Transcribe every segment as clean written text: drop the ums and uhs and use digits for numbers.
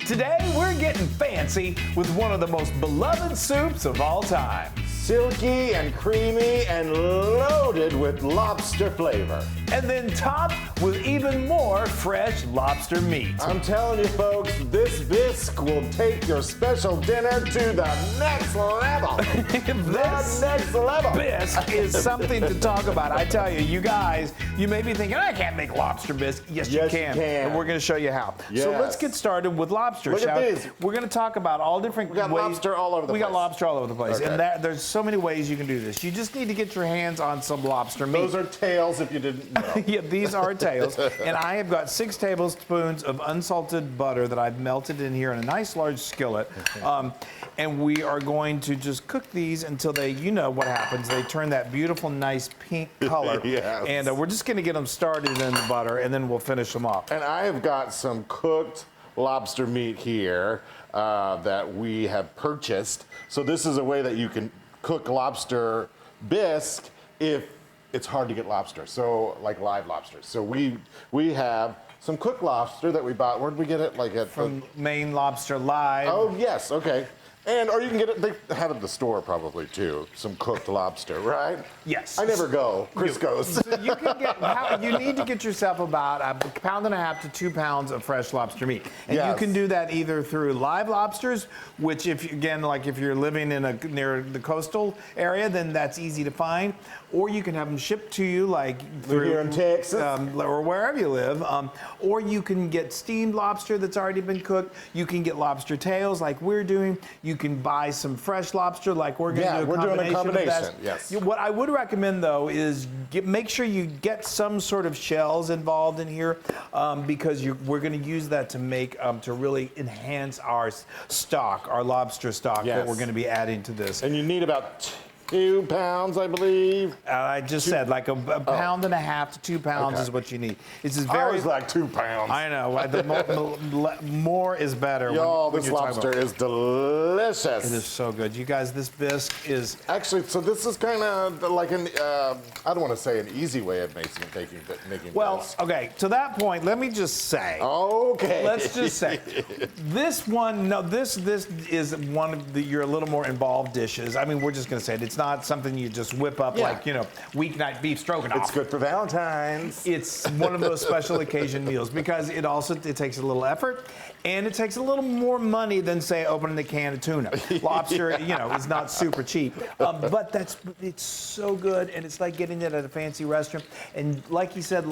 Today, we're getting fancy with one of the most beloved soups of all time. Silky and creamy and loaded with lobster flavor. And then topped with even more fresh lobster meat. I'm telling you folks, this bisque will take your special dinner to the next level. This next level. bisque is something to talk about. I tell you, you guys, you may be thinking, I can't make lobster bisque. Yes, you can. And we're going to show you how. Yes. So let's get started with lobster. Look at these. We're going to talk about all different ways. We got lobster all over the place. We got lobster all over the place. Okay. And there's so many ways you can do this. You just need to get your hands on some lobster meat. Those are tails if you didn't know. Yeah, these are tails. And I have got 6 tablespoons of unsalted butter that I've melted in here in a nice large skillet. And we are going to just cook these until they, you know what happens, they turn that beautiful, nice pink color. Yes. And we're just going to get them started in the butter, and then we'll finish them off. And I have got some cooked lobster meat here that we have purchased. So this is a way that you can cook lobster bisque if it's hard to get lobster, so like live lobster. So we have some cooked lobster that we bought. Where did we get it? Like From Maine Lobster Live. Oh yes, okay. Or you can get it. They have it at the store probably too. Some cooked lobster, right? Yes. I never go. Chris goes. So you can get. You need to get yourself about 1.5 pounds to 2 pounds of fresh lobster meat, and you can do that either through live lobsters, which if you're living in near the coastal area, then that's easy to find, or you can have them shipped to you like through here in Texas or wherever you live, or you can get steamed lobster that's already been cooked. You can get lobster tails like we're doing. You can buy some fresh lobster like we're going to do. We're doing a combination. Of that. Yes. What I would recommend though is make sure you get some sort of shells involved in here because we're going to use that to make to really enhance our stock, our lobster stock that we're going to be adding to this. And you need about 2 pounds, I believe. I just said like a pound and a half to 2 pounds is what you need. This is I very always like 2 pounds. I know. More is better. Y'all, this lobster is delicious. It is so good. You guys, this bisque is... Actually, so this is kind of like I don't want to say an easy way of making Well, bisque. okay, to that point, let me just say... Okay. Let's just say, this is one of your a little more involved dishes. I mean, we're just going to say it. It's not something you just whip up like, weeknight beef stroganoff. It's good for Valentine's. It's one of those special occasion meals because it takes a little effort and it takes a little more money than, say, opening a can of tuna. Lobster, is not super cheap. But it's so good, and it's like getting it at a fancy restaurant. And like you said,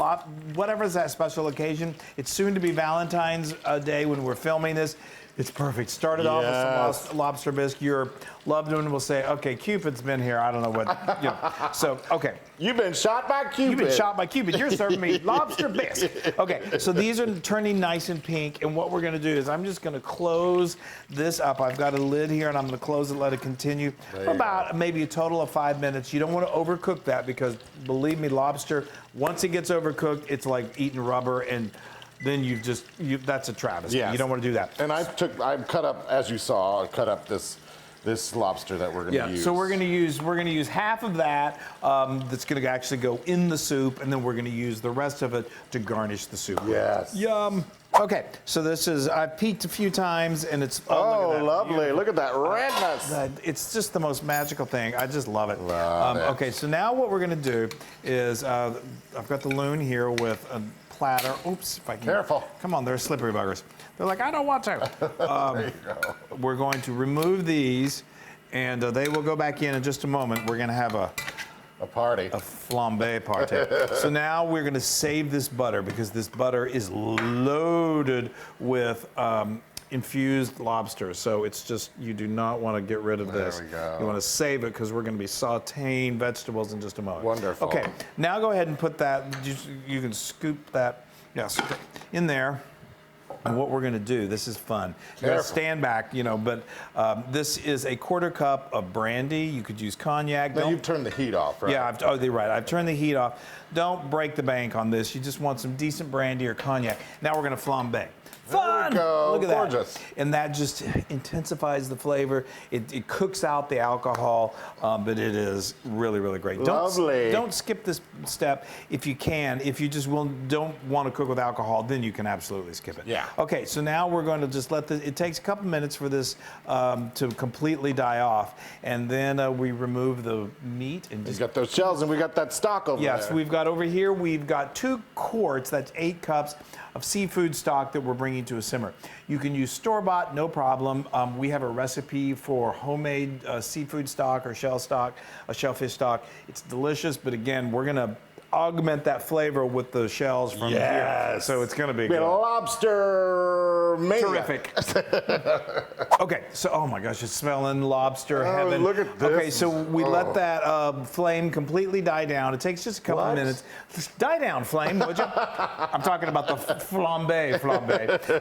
whatever is that special occasion, it's soon to be Valentine's Day when we're filming this. It's perfect. Started off with some lobster bisque. Your loved one will say, okay, Cupid's been here. I don't know what, So, okay. You've been shot by Cupid. You've been shot by Cupid. You're serving me lobster bisque. Okay, so these are turning nice and pink, and what we're going to do is I'm just going to close this up. I've got a lid here, and I'm going to close it, let it continue for about maybe a total of 5 minutes. You don't want to overcook that because, believe me, lobster, once it gets overcooked, it's like eating rubber, and then that's a travesty. Yes. You don't want to do that. And I cut up, as you saw, this lobster that we're going to use. So we're going to use half of that that's going to actually go in the soup, and then we're going to use the rest of it to garnish the soup. Yes. Yum. Okay, so I've peeked a few times, and it's lovely. Look at that redness. It's just the most magical thing. I just love it. Love it. Okay, so now what we're going to do is I've got the Loon here with a platter. Oops, if I can. Careful. Come on, they're slippery buggers. They're like, I don't want to. There you go. We're going to remove these, and they will go back in just a moment. We're going to have a party. A flambe party. So now we're going to save this butter because this butter is loaded with infused lobster. So it's just, you do not want to get rid of this. There we go. You want to save it because we're going to be sauteing vegetables in just a moment. Wonderful. Okay, now go ahead and put that, you can scoop that in there. And what we're going to do, this is fun. You got to stand back, but this is a 1/4 cup of brandy. You could use cognac. Now you've turned the heat off, right? Yeah, you're right. I've turned the heat off. Don't break the bank on this. You just want some decent brandy or cognac. Now we're going to flambe. Fun! go. Look at Gorgeous. that. And that just intensifies the flavor. It cooks out the alcohol, but it is really, really great. Lovely. Don't skip this step if you can. If you just don't want to cook with alcohol, then you can absolutely skip it. Yeah. Okay, so now we're going to just let this, it takes a couple minutes for this to completely die off. And then we remove the meat and We just got those shells and we got that stock over there. Yes, we've got over here, we've got 2 quarts, that's 8 cups of seafood stock that we're bringing to a simmer. You can use store-bought, no problem. We have a recipe for homemade seafood stock or shellfish stock. It's delicious, but again, we're gonna augment that flavor with the shells from here. So it's gonna be good. Lobster mania. Terrific. Okay, so oh my gosh, it's smelling lobster heaven. Look at this. Okay, so we let that flame completely die down. It takes just a couple of minutes. Just die down, flame, would you? I'm talking about the flambe.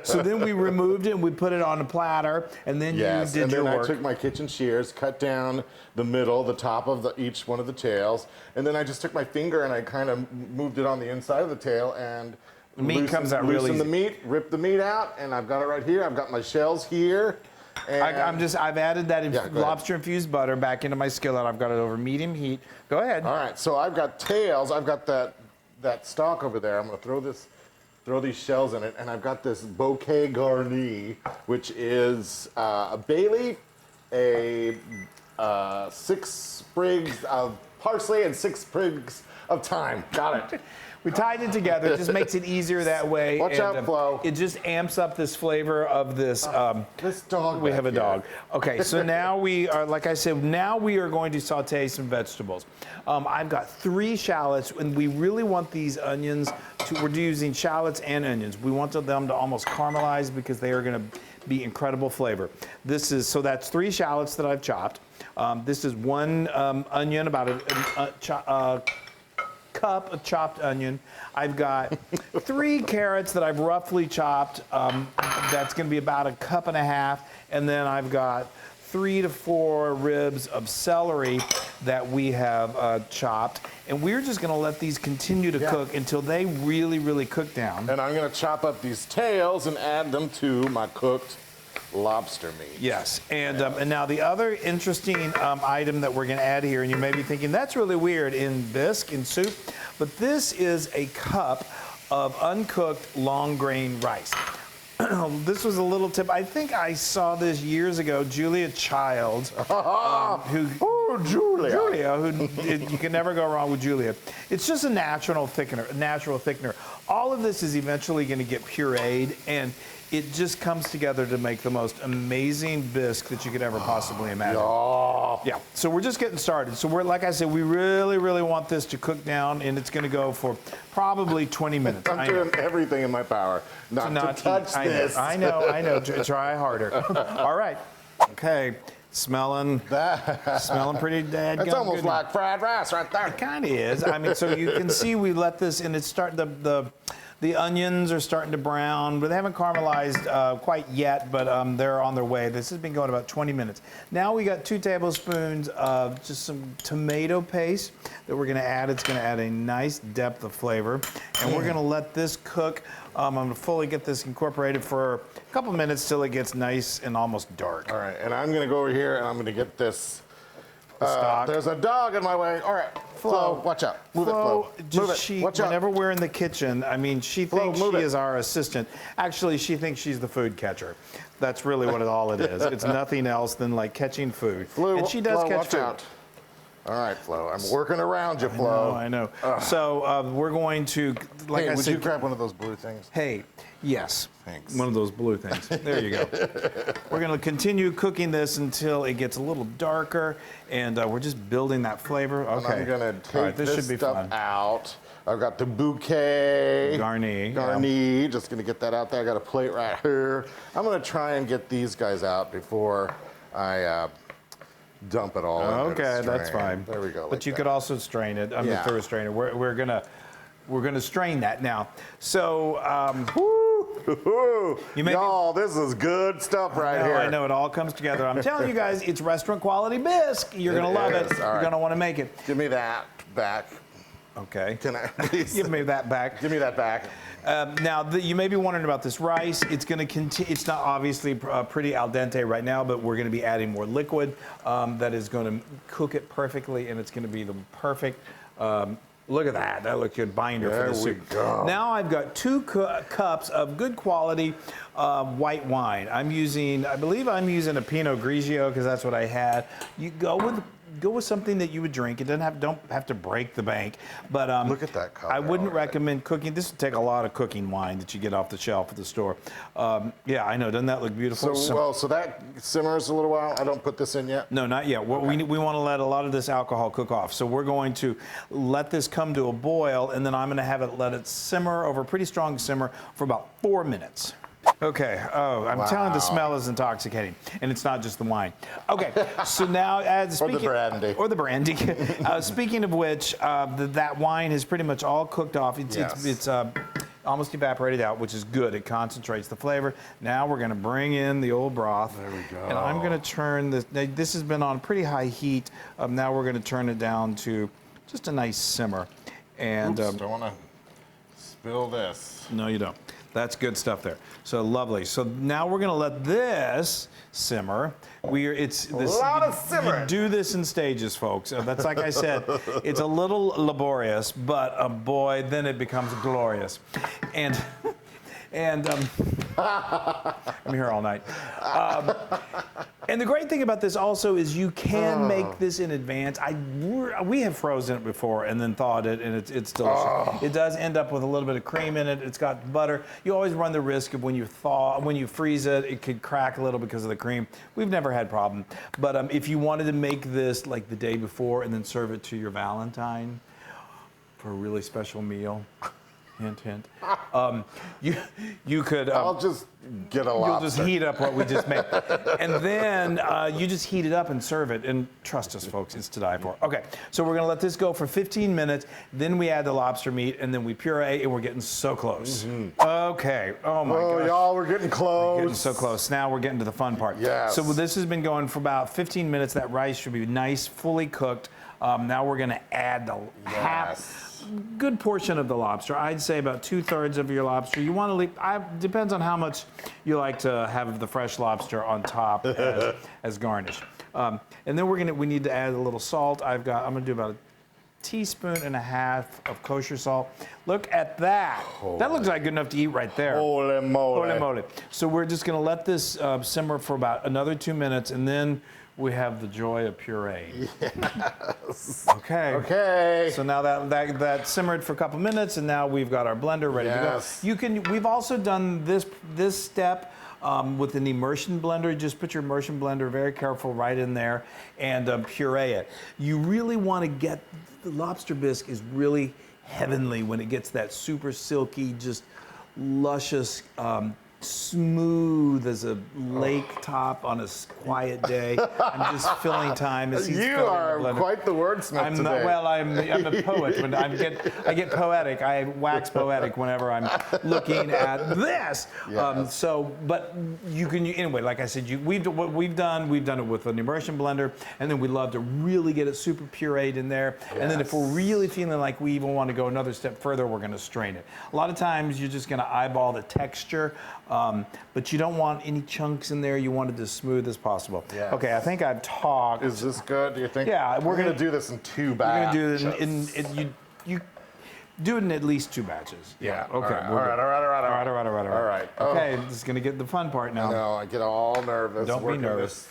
So then we removed it and we put it on a platter, and then you did your work. I took my kitchen shears, cut down the middle, the top of each one of the tails, and then I just took my finger and I kind of moved it on the inside of the tail and the meat comes out really easy. the meat, rip the meat out, and I've got it right here. I've got my shells here. And I've added that lobster infused butter back into my skillet. I've got it over medium heat. Go ahead. All right, so I've got tails. I've got that stock over there. I'm going to throw these shells in it, and I've got this bouquet garni, which is a bay leaf, 6 sprigs of parsley, and 6 sprigs of thyme. Got it. We tied it together. It just makes it easier that way. Watch out, Flo. It just amps up this flavor of this. This dog. We have a dog. Okay, so now we are, like I said, now we are going to saute some vegetables. I've got 3 shallots, and we really want these onions we're using shallots and onions. We want them to almost caramelize because they are going to be incredible flavor. So that's 3 shallots that I've chopped. This is 1 onion, about a cup of chopped onion. I've got 3 carrots that I've roughly chopped. That's going to be about a cup and a half. And then I've got 3 to 4 ribs of celery that we have chopped. And we're just going to let these continue to cook until they really, really cook down. And I'm going to chop up these tails and add them to my cooked lobster meat. Yes, and now the other interesting item that we're going to add here, and you may be thinking that's really weird in bisque, in soup, but this is a cup of uncooked long grain rice. This was a little tip. I think I saw this years ago. Julia Childs, Julia, you can never go wrong with Julia. It's just a natural thickener. All of this is eventually going to get pureed, and it just comes together to make the most amazing bisque that you could ever possibly imagine. Yeah, so we're just getting started. So like I said, we really, really want this to cook down, and it's going to go for probably 20 minutes. I'm doing everything in my power not to touch this. I know. Try harder. All right. Okay. Smelling pretty dead. It's almost like fried rice right there. It kind of is. I mean, so you can see we let this, and it's starting the onions are starting to brown, but they haven't caramelized quite yet, but they're on their way. This has been going about 20 minutes. Now we got 2 tablespoons of just some tomato paste that we're gonna add. It's gonna add a nice depth of flavor. And we're gonna let this cook. I'm gonna fully get this incorporated for a couple minutes till it gets nice and almost dark. All right, and I'm gonna go over here and I'm gonna get this. Stock. There's a dog in my way. All right, Flo, watch out. Move it, Flo. Move it. Watch out. Whenever we're in the kitchen, I mean, she thinks she is our assistant. Actually, she thinks she's the food catcher. That's really what all it is. It's nothing else than like catching food. Flo, and she does Flo, catch watch food. Out. All right, Flo. I'm working around you, Flo. I know. So we're going to, like I would said. you grab one of those blue things? Hey, yes. Thanks. One of those blue things. There you go. We're going to continue cooking this until it gets a little darker, and we're just building that flavor. Okay. And I'm going to take this should be stuff fun. out. I've got the bouquet. Garni. Yeah. Just going to get that out there. I got a plate right here. I'm going to try and get these guys out before I dump it all. Okay, that's fine. There we go. But you could also strain it. I'm through a strainer. We're gonna strain that now. So y'all, this is good stuff right here. I know it all comes together. I'm telling you guys, it's restaurant quality bisque. You're gonna love it. All You're right. gonna want to make it. Give me that back. Okay. Can I please? Give me that back. Give me that back. Now, you may be wondering about this rice. It's going to continue. It's not obviously pretty al dente right now, but we're going to be adding more liquid that is going to cook it perfectly, and it's going to be the perfect. Look at that. That looks good binder for the soup. Go. Now I've got 2 cups of good quality white wine. I believe I'm using a Pinot Grigio because that's what I had. You go with something that you would drink. It don't have to break the bank. But Look at that color I wouldn't already. recommend cooking. This would take a lot of cooking wine that you get off the shelf at the store. Yeah, I know. Doesn't that look beautiful? So that simmers a little while. I don't put this in yet. No, not yet. We want to let a lot of this alcohol cook off. So we're going to let this come to a boil, and then I'm going to let it simmer over a pretty strong simmer for about 4 minutes. Okay. Oh, I'm telling you, the smell is intoxicating, and it's not just the wine. Okay. So now, Or the brandy. Or the brandy. Speaking of which, that wine is pretty much all cooked off. It's almost evaporated out, which is good. It concentrates the flavor. Now we're going to bring in the old broth. There we go. And I'm going to turn this. This has been on pretty high heat. Now we're going to turn it down to just a nice simmer. And Oops, don't want to spill this. no, you don't. That's good stuff there. So lovely. So now we're going to let this simmer. It's this. A lot of simmering. You do this in stages, folks. That's like I said. It's a little laborious, but boy, then it becomes glorious. And I'm here all night. And the great thing about this also is you can make this in advance. We have frozen it before and then thawed it, and it's delicious. It does end up with a little bit of cream in it. It's got butter. You always run the risk of when you freeze it, it could crack a little because of the cream. We've never had problem. But if you wanted to make this like the day before and then serve it to your Valentine for a really special meal. Hint, hint. You could. I'll just get a You'll lobster. just heat up what we just made, and then you just heat it up and serve it. And trust us, folks, it's to die for. Okay, so we're gonna let this go for 15 minutes. Then we add the lobster meat, and then we puree, and we're getting so close. Okay. Oh my gosh. Y'all, we're getting close. Getting so close. Now we're getting to the fun part. Yes. So this has been going for about 15 minutes. That rice should be nice, fully cooked. Now we're gonna add the good portion of the lobster. I'd say about 2/3 of your lobster. You want to leave. Depends on how much you like to have the fresh lobster on top as garnish. And then we need to add a little salt. I'm gonna do about a teaspoon and a half of kosher salt. Look at that. That looks like good enough to eat right there. Holy moly. Holy moly. So we're just gonna let this simmer for about another 2 minutes, and then we have the joy of puree. Yes. Okay. Okay. So now that simmered for a couple minutes, and now we've got our blender ready Yes. to go. We've also done this step with an immersion blender. Just put your immersion blender, very careful, right in there, and puree it. You really want to get the lobster bisque is really heavenly when it gets that super silky, just luscious. Smooth as a lake top on a quiet day. I'm just filling time. As he's You filling the are blender. quite the wordsmith today. I'm a poet. When I get poetic. I wax poetic whenever I'm looking at this. Yes. But you can anyway. Like I said, what we've done it with an immersion blender, and then we love to really get it super pureed in there. Yes. And then if we're really feeling like we even want to go another step further, we're going to strain it. A lot of times you're just going to eyeball the texture. But you don't want any chunks in there. You want it as smooth as possible. Yes. Okay, I think I've talked. Is this good, do you think? Yeah, we're going to do this in 2 batches. We're going to do it you do it in at least 2 batches. Yeah. Okay. All right. All right. Okay, this is going to get the fun part now. No, I get all nervous. Don't be nervous.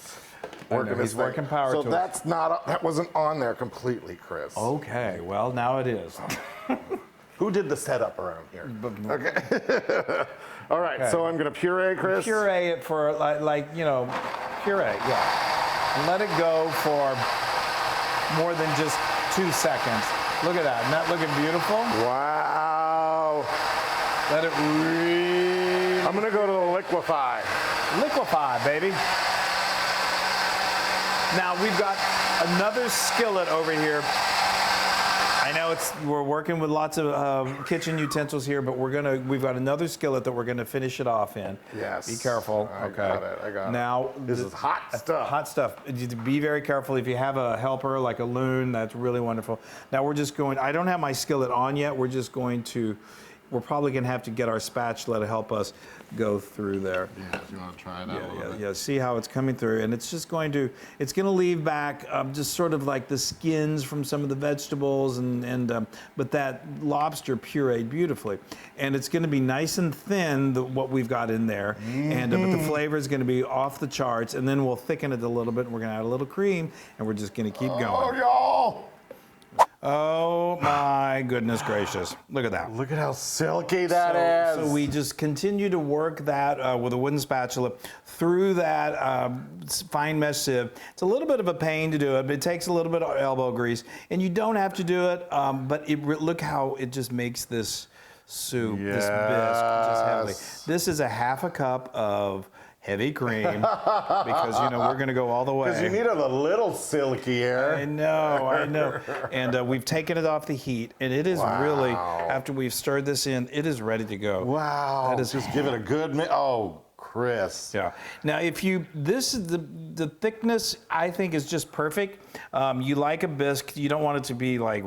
He's working power So tools. that wasn't on there completely, Chris. Okay, well, now it is. Who did the setup around here? Okay. All right, so I'm going to puree, Chris. Puree it for puree, yeah. And let it go for more than just 2 seconds. Look at that. Isn't that looking beautiful? Wow. Let it really I'm going to go to the liquefy. liquefy, baby. Now we've got another skillet over here. I know we're working with lots of kitchen utensils here, but we've got another skillet that we're gonna finish it off in. Yes. Be careful. I Okay. got it. I got it. Now This is hot stuff. Hot stuff. Be very careful. If you have a helper like a Loon, that's really wonderful. Now we're just going. I don't have my skillet on yet. We're just going to. We're probably gonna have to get our spatula to help us go through there. Yeah, if you want to try it out a little bit. Yeah. See how it's coming through, and it's gonna leave back just sort of like the skins from some of the vegetables, but that lobster pureed beautifully, and it's gonna be nice and thin. What we've got in there, but the flavor is gonna be off the charts, and then we'll thicken it a little bit, and we're gonna add a little cream, and we're just gonna keep Oh, going. y'all! Oh my goodness gracious! Look at that. Look at how silky that is. So we just continue to work that with a wooden spatula through that fine mesh sieve. It's a little bit of a pain to do it, but it takes a little bit of elbow grease. And you don't have to do it, but look how it just makes this soup, this bisque, just heavily. This is a half a cup of heavy cream because we're going to go all the way. Because you need it a little silkier. I know. And we've taken it off the heat, and it is really, after we've stirred this in, it is ready to go. Wow. That is just give it a good mix. Oh, Chris. Yeah. Now, this is the thickness, I think, is just perfect. You like a bisque, you don't want it to be like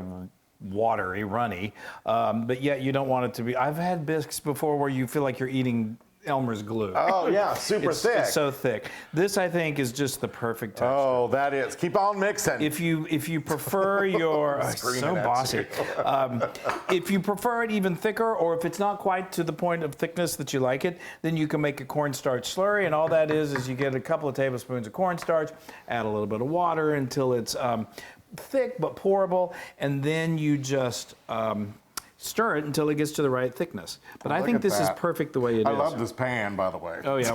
watery, runny, but yet you don't want it to be. I've had bisques before where you feel like you're eating Elmer's glue. Oh yeah, super thick. It's so thick. This, I think, is just the perfect texture. Oh, that is. Keep on mixing. If you prefer your so bossy, if you prefer it even thicker, or if it's not quite to the point of thickness that you like it, then you can make a cornstarch slurry, and all that is you get a couple of tablespoons of cornstarch, add a little bit of water until it's thick but pourable, and then you just stir it until it gets to the right thickness. But I think this is perfect the way it is. I love this pan, by the way. Oh, yeah.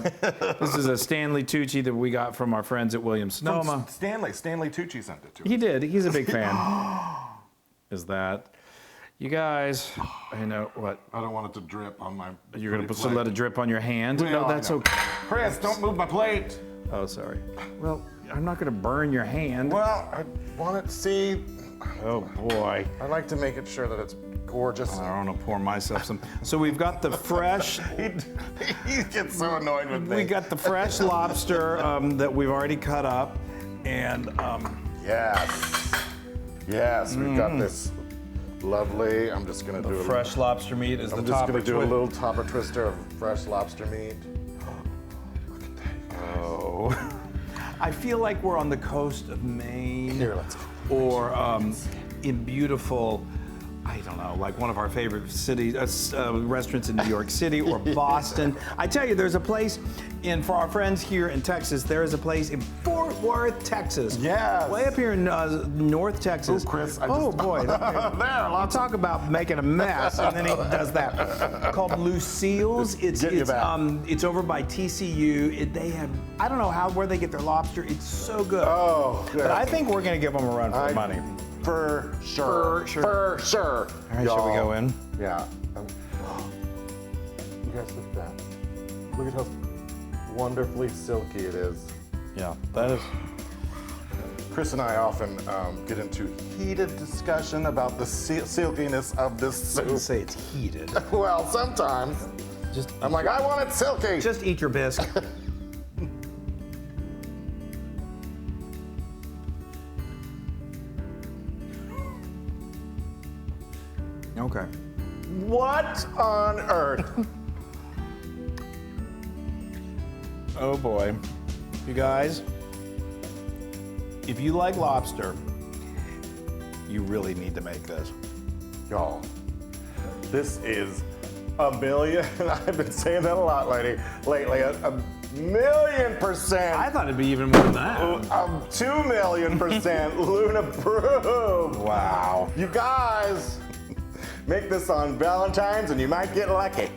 This is a Stanley Tucci that we got from our friends at Williams-Sonoma. Stanley Tucci sent it to us. He did. He's a big fan. Is that? You guys, I know what. I don't want it to drip on my. You're going to let it drip on your hand? No, that's okay. Chris, don't move my plate. Oh, sorry. Well, I'm not going to burn your hand. Well, I want it to see. Oh, boy. I like to make it sure that it's gorgeous. I don't want to pour myself some. So we've got the fresh. He gets so annoyed with me. We got the fresh lobster that we've already cut up, and yes, we've got this lovely. I'm just gonna do fresh lobster meat is the I'm top. just gonna do a little topper twister of fresh lobster meat. Look at that. Oh, I feel like we're on the coast of Maine. Here, let's go. Or in beautiful, I don't know, like one of our favorite cities, restaurants in New York City or Boston. I tell you, there's a place for our friends here in Texas, there is a place in Fort Worth, Texas. Yes. Way up here in North Texas. Oh, Chris, boy. There, Talk about making a mess, and then he does that. Called Lucille's. It's over by TCU. They have, I don't know where they get their lobster. It's so good. Oh, good. But I think we're gonna give them a run for money. For sure. For sure. All right, shall we go in? Yeah. You guys look at that. Look at how wonderfully silky it is. Yeah, that is. Chris and I often get into heated discussion about the silkiness of this soup. I wouldn't say it's heated. Well, sometimes. I'm like, I want it silky. Just eat your bisque. Okay. What on earth? Oh boy. You guys, if you like lobster, you really need to make this. Y'all, this is a million. I've been saying that a lot lately. A million%. I thought it'd be even more than that. 2 million% Loon approved. Wow. You guys, make this on Valentine's and you might get lucky.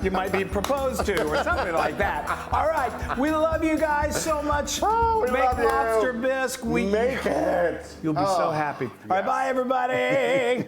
You might be proposed to or something like that. All right, we love you guys so much. Oh, we make love you. lobster bisque. Make it. You'll be so happy. All right, bye everybody.